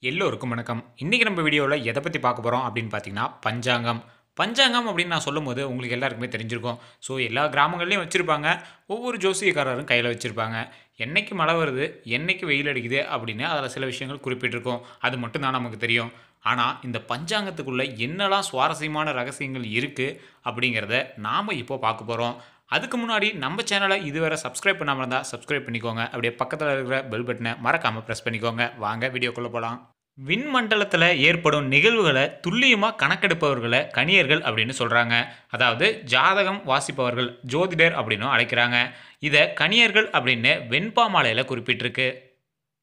எல்லோருக்கும் வணக்கம். இன்னைக்கு நம்ம வீடியோல எத பத்தி பார்க்க போறோம் அப்படின்னு பார்த்தீங்கன்னா, பஞ்சாங்கம். பஞ்சாங்கம் அப்படின்னு நான் சொல்லும்போது உங்களுக்கு எல்லாருக்குமே தெரிஞ்சிருக்கும். ஸோ எல்லா கிராமங்கள்லயும் வச்சிருப்பாங்க. ஒவ்வொரு ஜோசியக்காரரும் கையில வச்சிருப்பாங்க. என்னைக்கு மழை வருது, என்னைக்கு வெயில் அடிக்குது அப்படின்னு அதில சில விஷயங்கள் குறிப்பிட்டிருக்கும். அது மட்டும் தான் நமக்கு தெரியும். ஆனா, இந்த பஞ்சாங்கத்துக்குள்ள என்னலாம் சுவாரஸ்யமான ரகசியங்கள் இருக்கு அப்படிங்கிறத நாம இப்போ பார்க்க போறோம். அதுக்கு முன்னாடி நம்ம சேனல இதுவரை சப்ஸ்கிரைப் பண்ணாம இருந்தா சப்ஸ்கிரைப் பண்ணிக்கோங்க. அப்படியே பக்கத்துல இருக்கிற பெல் பட்டன மறக்காம பிரஸ் பண்ணிக்கோங்க. வாங்க வீடியோக்குள்ள போலாம். விண்மண்டலத்துல ஏற்படும் நிகழ்வுகள துல்லியமா கணக்கெடுப்பவர்கள கணியர்கள் அப்படின்னு சொல்றாங்க. அதாவது ஜாதகம் வாசிப்பவர்கள், ஜோதிடர் அப்படின்னும் அழைக்கிறாங்க. இத கணியர்கள் அப்படின்னு வெண்பாமாலையில குறிப்பிட்டிருக்கு.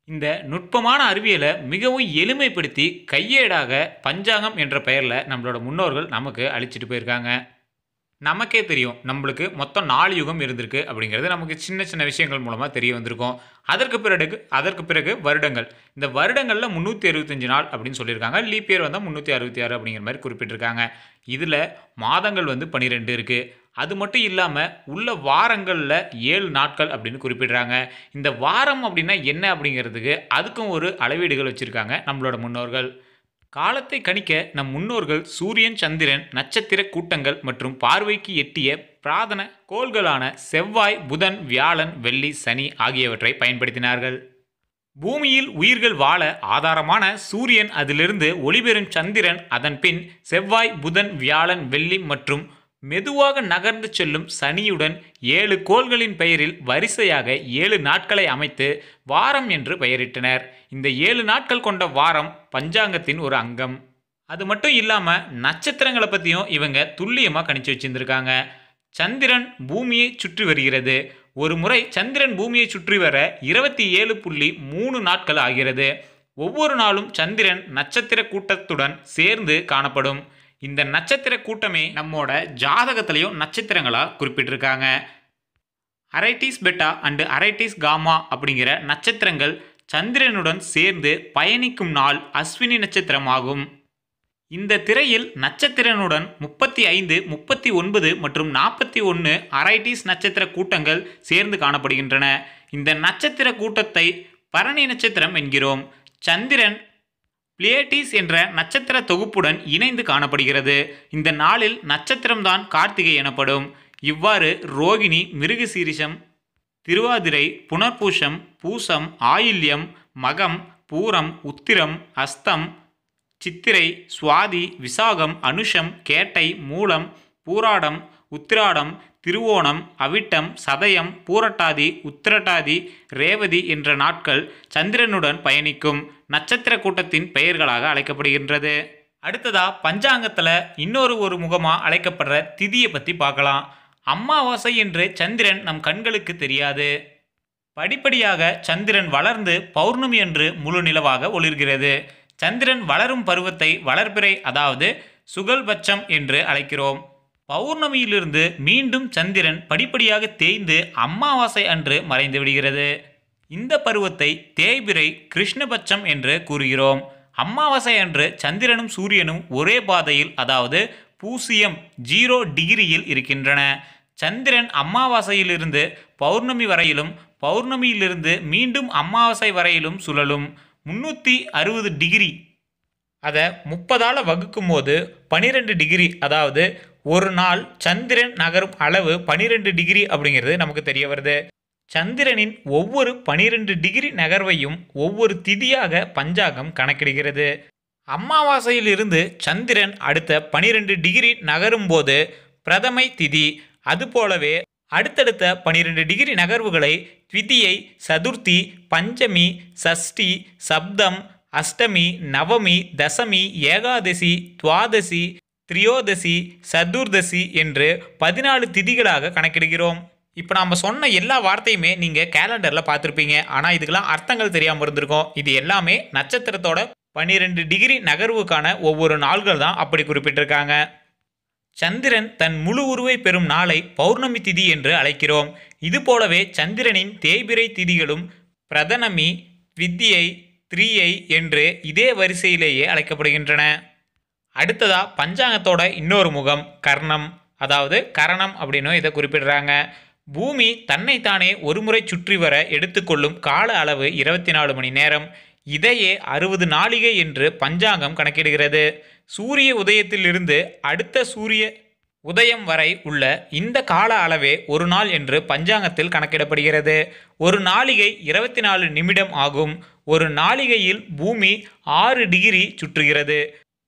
இந்த நுட்பமான அறிவியல மிகவும் எளிமைப்படுத்தி கையேடாக பஞ்சாங்கம் என்ற பெயர்ல நம்மளோட முன்னோர்கள் நமக்கு அளிச்சுட்டு போயிருக்காங்க. நமக்கே தெரியும். நம்பளுக்கு மொத்தம் 4 யுகம் இருந்திருக்கு அப்படிங்கிறது நமக்கு சின்ன சின்ன விஷயங்கள் மூலமா தெரிய வந்திருக்கும். அதற்கு பிறகு வருடங்கள். இந்த வருடங்கள்ல 365 நாள் அப்படின்னு சொல்லியிருக்காங்க. லீப் இயர் வந்தா 366 அப்படிங்கிற மாரி குறிப்பிட்டிருக்காங்க. இதுல மாதங்கள் வந்து 12 இருக்கு. அது மட்டும் இல்லாம உள்ள வாரங்கள்ல 7 நாட்கள் அப்படின்னு குறிப்பிடுறாங்க. இந்த வாரம் அப்படின்னா என்ன அப்படிங்கிறதுக்கு அதுக்கும் ஒரு அளவீடுகள் வச்சிருக்காங்க நம்மளோட முன்னோர்கள். காலத்தை கணிக்க நம் முன்னோர்கள் சூரியன், சந்திரன், நட்சத்திர கூட்டங்கள் மற்றும் பார்வைக்கு எட்டிய பிராதன கோள்களான செவ்வாய், புதன், வியாழன், வெள்ளி, சனி ஆகியவற்றை பயன்படுத்தினார்கள். பூமியில் உயிர்கள் வாழ ஆதாரமான சூரியன், அதிலிருந்து ஒளிபெறும் சந்திரன், அதன் பின் செவ்வாய், புதன், வியாழன், வெள்ளி மற்றும் மெதுவாக நகர்ந்து செல்லும் சனியுடன் 7 கோள்களின் பெயரில் வரிசையாக 7 நாட்களை அமைத்து வாரம் என்று பெயரிட்டனர். இந்த 7 நாட்கள் கொண்ட வாரம் பஞ்சாங்கத்தின் ஒரு அங்கம். அது மட்டும் இல்லாம நட்சத்திரங்களை பத்தியும் இவங்க துல்லியமா கணிச்சு வச்சிருந்திருக்காங்க. சந்திரன் பூமியை சுற்றி வருகிறது. ஒரு முறை சந்திரன் பூமியை சுற்றி வர 27.3 நாட்கள் ஆகிறது. ஒவ்வொரு நாளும் சந்திரன் நட்சத்திர கூட்டத்துடன் சேர்ந்து காணப்படும். இந்த நட்சத்திர கூட்டமே நம்மோட ஜாதகத்திலையும் நட்சத்திரங்களா குறிப்பிட்டிருக்காங்க. அரைட்டிஸ் பெட்டா அண்டு அரைட்டிஸ் காமா அப்படிங்கிற நட்சத்திரங்கள் சந்திரனுடன் சேர்ந்து பயணிக்கும் நாள் அஸ்வினி நட்சத்திரம் ஆகும். இந்த திரையில் நட்சத்திரனுடன் 35, 39 மற்றும் 41 அரைட்டிஸ் நட்சத்திர கூட்டங்கள் சேர்ந்து காணப்படுகின்றன. இந்த நட்சத்திர கூட்டத்தை பரணி நட்சத்திரம் என்கிறோம். சந்திரன் பிளேட்டிஸ் என்ற நட்சத்திர தொகுப்புடன் இணைந்து காணப்படுகிறது. இந்த நாளில் நட்சத்திரம்தான் கார்த்திகை எனப்படும். இவ்வாறு ரோகிணி, மிருகசீரிஷம், திருவாதிரை, புனர்பூஷம், பூசம், ஆயில்யம், மகம், பூரம், உத்திரம், அஸ்தம், சித்திரை, சுவாதி, விசாகம், அனுஷம், கேட்டை, மூலம், பூராடம், உத்திராடம், திருவோணம், அவிட்டம், சதயம், பூரட்டாதி, உத்திரட்டாதி, ரேவதி என்ற நாட்கள் சந்திரனுடன் பயணிக்கும் நட்சத்திர கூட்டத்தின் பெயர்களாக அழைக்கப்படுகின்றது. அடுத்ததா பஞ்சாங்கத்தில் இன்னொரு முகமா அழைக்கப்படுற திதியை பற்றி பார்க்கலாம். அமாவாசை என்று சந்திரன் நம் கண்களுக்கு தெரியாது. படிப்படியாக சந்திரன் வளர்ந்து பௌர்ணமி என்று முழு நிலவாக ஒளிர்கிறது. சந்திரன் வளரும் பருவத்தை வளர்பிறை, அதாவது சுகல்பட்சம் என்று அழைக்கிறோம். பௌர்ணமியிலிருந்து மீண்டும் சந்திரன் படிப்படியாக தேய்ந்து அமாவாசை அன்று மறைந்து விடுகிறது. இந்த பருவத்தை தேய்பிறை, கிருஷ்ணபட்சம் என்று கூறுகிறோம். அமாவாசை அன்று சந்திரனும் சூரியனும் ஒரே பாதையில், அதாவது 0 டிகிரியில் இருக்கின்றன. சந்திரன் அமாவாசையிலிருந்து பௌர்ணமி வரையிலும், பௌர்ணமியிலிருந்து மீண்டும் அமாவாசை வரையிலும் சுழலும். 360 டிகிரி. அதை 30ஆல் வகுக்கும் போது 12 டிகிரி, அதாவது ஒரு நாள் சந்திரன் நகரும் அளவு 12 டிகிரி அப்படிங்கிறது நமக்கு தெரிய வருது. சந்திரனின் ஒவ்வொரு 12 டிகிரி நகர்வையும் ஒவ்வொரு திதியாக பஞ்சாங்கம் கணக்கிடுகிறது. அமாவாசையிலிருந்து சந்திரன் அடுத்த 12 டிகிரி நகரும் போது பிரதமை திதி. அதுபோலவே அடுத்தடுத்த 12 டிகிரி நகர்வுகளை த்விதியை, சதுர்த்தி, பஞ்சமி, சஷ்டி, சப்தம், அஷ்டமி, நவமி, தசமி, ஏகாதசி, துவாதசி, திரியோதசி, சதுர்தசி என்று 14 திதிகளாக கணக்கிடுகிறோம். இப்போ நாம் சொன்ன எல்லா வார்த்தையுமே நீங்கள் கேலண்டரில் பார்த்துருப்பீங்க. ஆனால் இதுக்கெல்லாம் அர்த்தங்கள் தெரியாமல் இருந்திருக்கும். இது எல்லாமே நட்சத்திரத்தோட 12 டிகிரி நகர்வுக்கான ஒவ்வொரு நாள்கள் தான் அப்படி குறிப்பிட்டிருக்காங்க. சந்திரன் தன் முழு உருவை பெறும் நாளை பௌர்ணமி திதி என்று அழைக்கிறோம். இதுபோலவே சந்திரனின் தேய்பிறை திதிகளும் பிரதனமி, வித்தியை, திரியை என்று இதே வரிசையிலேயே அழைக்கப்படுகின்றன. அடுத்ததா பஞ்சாங்கத்தோட இன்னொரு முகம் கர்ணம், அதாவது கரணம் அப்படின்னு இதை குறிப்பிடுறாங்க. பூமி தன்னைத்தானே ஒருமுறை சுற்றி வர எடுத்துக்கொள்ளும் கால அளவு 24 மணி நேரம். இதையே 60 நாழிகை என்று பஞ்சாங்கம் கணக்கிடுகிறது. சூரிய உதயத்திலிருந்து அடுத்த சூரிய உதயம் வரை உள்ள இந்த கால அளவே ஒரு நாள் என்று பஞ்சாங்கத்தில் கணக்கிடப்படுகிறது. ஒரு நாளிகை 24 நிமிடம் ஆகும். ஒரு நாளிகையில் பூமி 6 டிகிரி சுற்றுகிறது.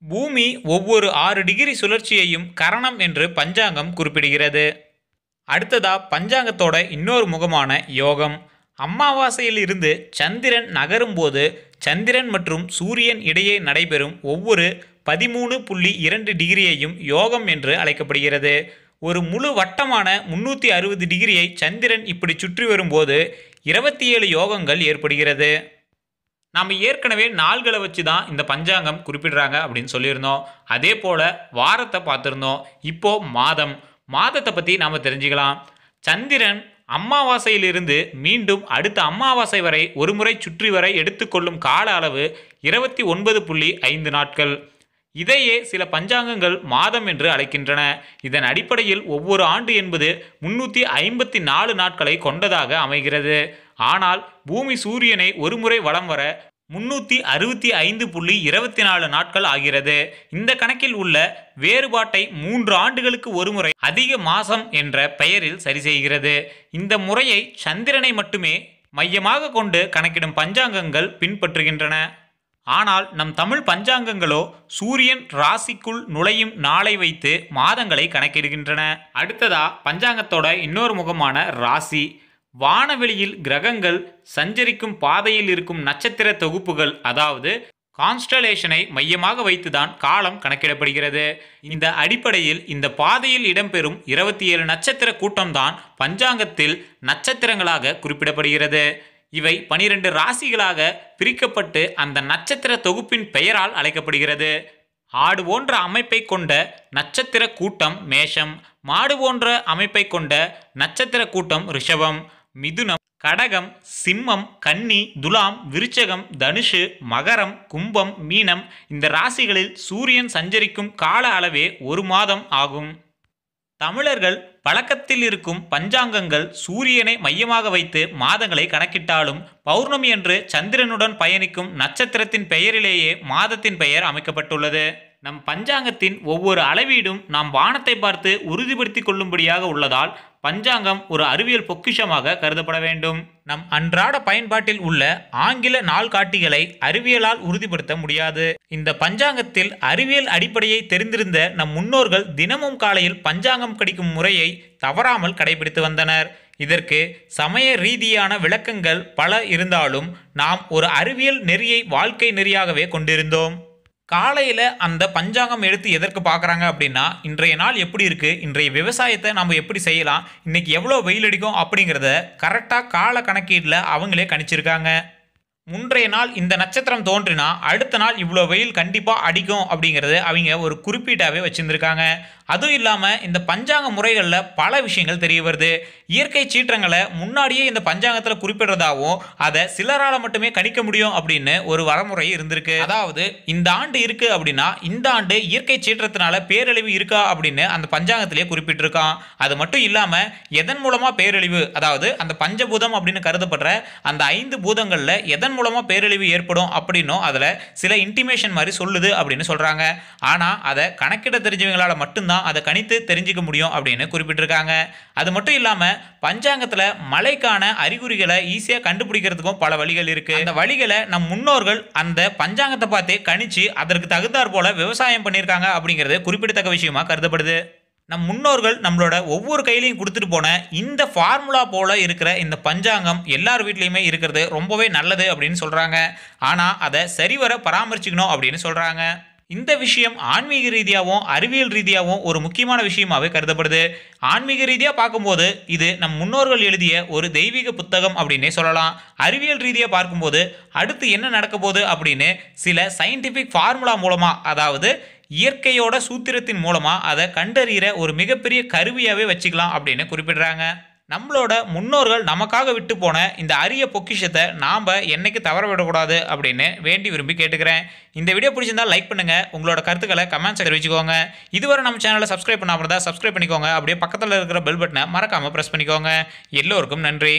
பூமி ஒவ்வொரு 6 டிகிரி சுழற்சியையும் கரணம் என்று பஞ்சாங்கம் குறிப்பிடுகிறது. அடுத்ததா பஞ்சாங்கத்தோட இன்னொரு முகமான யோகம். அமாவாசையில் இருந்து சந்திரன் நகரும் போது சந்திரன் மற்றும் சூரியன் இடையே நடைபெறும் ஒவ்வொரு 13.2 டிகிரியையும் யோகம் என்று அழைக்கப்படுகிறது. ஒரு முழு வட்டமான 360 டிகிரியை சந்திரன் இப்படி சுற்றி வரும்போது 27 யோகங்கள் ஏற்படுகிறது. நாம் ஏற்கனவே நாள்களை வச்சு தான் இந்த பஞ்சாங்கம் குறிப்பிடுறாங்க அப்படின்னு சொல்லியிருந்தோம். அதே போல் வாரத்தை பார்த்துருந்தோம். இப்போது மாதத்தை பற்றி நாம் தெரிஞ்சுக்கலாம். சந்திரன் அமாவாசையிலிருந்து மீண்டும் அடுத்த அமாவாசை வரை ஒரு முறை சுற்றி வரை எடுத்துக்கொள்ளும் கால அளவு 29.5 நாட்கள். இதையே சில பஞ்சாங்கங்கள் மாதம் என்று அழைக்கின்றன. இதன் அடிப்படையில் ஒவ்வொரு ஆண்டு என்பது 354 நாட்களை கொண்டதாக அமைகிறது. ஆனால் பூமி சூரியனை ஒருமுறை வலம் வர 365.24 நாட்கள் ஆகிறது. இந்த கணக்கில் உள்ள வேறுபாட்டை 3 ஆண்டுகளுக்கு ஒருமுறை அதிக மாதம் என்ற பெயரில் சரி செய்கிறது. இந்த முறையை சந்திரனை மட்டுமே மையமாக கொண்டு கணக்கிடும் பஞ்சாங்கங்கள் பின்பற்றுகின்றன. ஆனால் நம் தமிழ் பஞ்சாங்கங்களோ சூரியன் ராசிக்குள் நுழையும் நாளை வைத்து மாதங்களை கணக்கிடுகின்றன. அடுத்ததா பஞ்சாங்கத்தோட இன்னொரு முகமான ராசி. வானவெளியில் கிரகங்கள் சஞ்சரிக்கும் பாதையில் இருக்கும் நட்சத்திர தொகுப்புகள், அதாவது கான்ஸ்டலேஷனை மையமாக வைத்துதான் காலம் கணக்கிடப்படுகிறது. இந்த அடிப்படையில் இந்த பாதையில் இடம்பெறும் 27 நட்சத்திர கூட்டம்தான் பஞ்சாங்கத்தில் நட்சத்திரங்களாக குறிப்பிடப்படுகிறது. இவை 12 ராசிகளாக பிரிக்கப்பட்டு அந்த நட்சத்திர தொகுப்பின் பெயரால் அழைக்கப்படுகிறது. ஆடு போன்ற அமைப்பை கொண்ட நட்சத்திர கூட்டம் மேஷம், மாடு போன்ற அமைப்பை கொண்ட நட்சத்திர கூட்டம் ரிஷபம், மிதுனம், கடகம், சிம்மம், கன்னி, துலாம், விருச்சகம், தனுஷு, மகரம், கும்பம், மீனம். இந்த ராசிகளில் சூரியன் சஞ்சரிக்கும் கால அளவே ஒரு மாதம் ஆகும். தமிழர்கள் பழக்கத்தில் இருக்கும் பஞ்சாங்கங்கள் சூரியனை மையமாக வைத்து மாதங்களை கணக்கிட்டாலும் பௌர்ணமி என்று சந்திரனுடன் பயணிக்கும் நட்சத்திரத்தின் பெயரிலேயே மாதத்தின் பெயர் அமைக்கப்பட்டுள்ளது. நம் பஞ்சாங்கத்தின் ஒவ்வொரு அளவீடும் நாம் வானத்தை பார்த்து உறுதிப்படுத்திக் கொள்ளும்படியாக உள்ளதால் பஞ்சாங்கம் ஒரு அறிவியல் பொக்கிஷமாக கருதப்பட வேண்டும். நம் அன்றாட பயன்பாட்டில் உள்ள ஆங்கில நாள்காட்டிகளை அறிவியலால் உறுதிப்படுத்த முடியாது. இந்த பஞ்சாங்கத்தில் அறிவியல் அடிப்படையை தெரிந்திருந்த நம் முன்னோர்கள் தினமும் காலையில் பஞ்சாங்கம் கடிக்கும் முறையை தவறாமல் கடைபிடித்து வந்தனர். இதற்கு சமய ரீதியான விளக்கங்கள் பல இருந்தாலும் நாம் ஒரு அறிவியல் நெறியை வாழ்க்கை நெறியாகவே கொண்டிருந்தோம். காலையில் அந்த பஞ்சாங்கம் எடுத்து எதற்கு பார்க்குறாங்க அப்படின்னா, இன்றைய நாள் எப்படி இருக்குது, இன்றைய விவசாயத்தை நம்ம எப்படி செய்யலாம், இன்றைக்கி எவ்வளோ வெயில் அடிக்கும் அப்படிங்கிறத கரெக்டாக கால கணக்கீட்டில் அவங்களே கணிச்சிருக்காங்க. முன்றைய நாள் இந்த நட்சத்திரம் தோன்றினா அடுத்த நாள் இவ்வளோ வெயில் கண்டிப்பாக அடிக்கும் அப்படிங்கிறது அவங்க ஒரு குறிப்பீட்டாகவே வச்சுருந்துருக்காங்க. அதுவும் இல்லாமல் இந்த பஞ்சாங்க முறைகளில் பல விஷயங்கள் தெரிய வருது. இயற்கை சீற்றங்களை முன்னாடியே இந்த பஞ்சாங்கத்தில் குறிப்பிடுறதாகவும் அதை சிலரால் மட்டுமே கணிக்க முடியும் அப்படின்னு ஒரு வரமுறை இருந்திருக்கு. அதாவது இந்த ஆண்டு இருக்குது அப்படின்னா இந்த ஆண்டு இயற்கை சீற்றத்தினால பேரழிவு இருக்கா அப்படின்னு அந்த பஞ்சாங்கத்திலே குறிப்பிட்டிருக்கான். அது மட்டும் இல்லாமல் எதன் மூலமாக பேரழிவு, அதாவது அந்த பஞ்சபூதம் அப்படின்னு கருதப்படுற அந்த 5 பூதங்களில் எதன் மூலமாக பேரழிவு ஏற்படும் அப்படின்னும் அதில் சில இன்டிமேஷன் மாதிரி சொல்லுது அப்படின்னு சொல்கிறாங்க. ஆனால் அதை கணக்கிட தெரிஞ்சவங்களால் மட்டும்தான் அதை கணித்து தெரிஞ்சுக்க முடியும் அப்படின்னு குறிப்பிட்டிருக்காங்க. அது மட்டும் இல்லாமல் பஞ்சாங்கத்தில் மழைக்கான அறிகுறிகளை ஈஸியாக கண்டுபிடிக்கிறதுக்கும் பல வழிகள் இருக்குது. அந்த வழிகளை நம் முன்னோர்கள் அந்த பஞ்சாங்கத்தை பார்த்தே கணிச்சு அதற்கு தகுந்தாற் போல விவசாயம் பண்ணியிருக்காங்க அப்படிங்கிறது குறிப்பிடத்தக்க விஷயமா கருதப்படுது. நம் முன்னோர்கள் நம்மளோட ஒவ்வொரு கையிலையும் கொடுத்துட்டு போன இந்த ஃபார்முலா போல இருக்கிற இந்த பஞ்சாங்கம் எல்லார் வீட்லேயுமே இருக்கிறது ரொம்பவே நல்லது அப்படின்னு சொல்கிறாங்க. ஆனால் அதை சரிவர பராமரிச்சுக்கணும் அப்படின்னு சொல்கிறாங்க. இந்த விஷயம் ஆன்மீக ரீதியாகவும் அறிவியல் ரீதியாகவும் ஒரு முக்கியமான விஷயமாகவே கருதப்படுது. ஆன்மீக ரீதியாக பார்க்கும்போது இது நம் முன்னோர்கள் எழுதிய ஒரு தெய்வீக புத்தகம் அப்படின்னே சொல்லலாம். அறிவியல் ரீதியாக பார்க்கும்போது அடுத்து என்ன நடக்க போகுது அப்படின்னு சில சயின்டிஃபிக் ஃபார்முலா மூலமாக, அதாவது இயற்கையோட சூத்திரத்தின் மூலமாக அதை கண்டறிகிற ஒரு மிகப்பெரிய கருவியாகவே வச்சுக்கலாம் அப்படின்னு குறிப்பிடுறாங்க. நம்மளோட முன்னோர்கள் நமக்காக விட்டு போன இந்த அரிய பொக்கிஷத்தை நாம் என்னைக்கு தவற விடக்கூடாது அப்படின்னு வேண்டி விரும்பி கேட்டுக்கிறேன். இந்த வீடியோ பிடிச்சிருந்தால் லைக் பண்ணுங்கள், உங்களோட கருத்துக்களை கமெண்ட்ஸ் தெரிவிச்சுக்கோங்க. இதுவரை நம்ம சேனலை சப்ஸ்கிரைப் பண்ணாமல் இருந்தால் சப்ஸ்கிரைப் பண்ணிக்கோங்க. அப்படியே பக்கத்தில் இருக்கிற பெல் பட்டனை மறக்காமல் ப்ரெஸ் பண்ணிக்கோங்க. எல்லோருக்கும் நன்றி.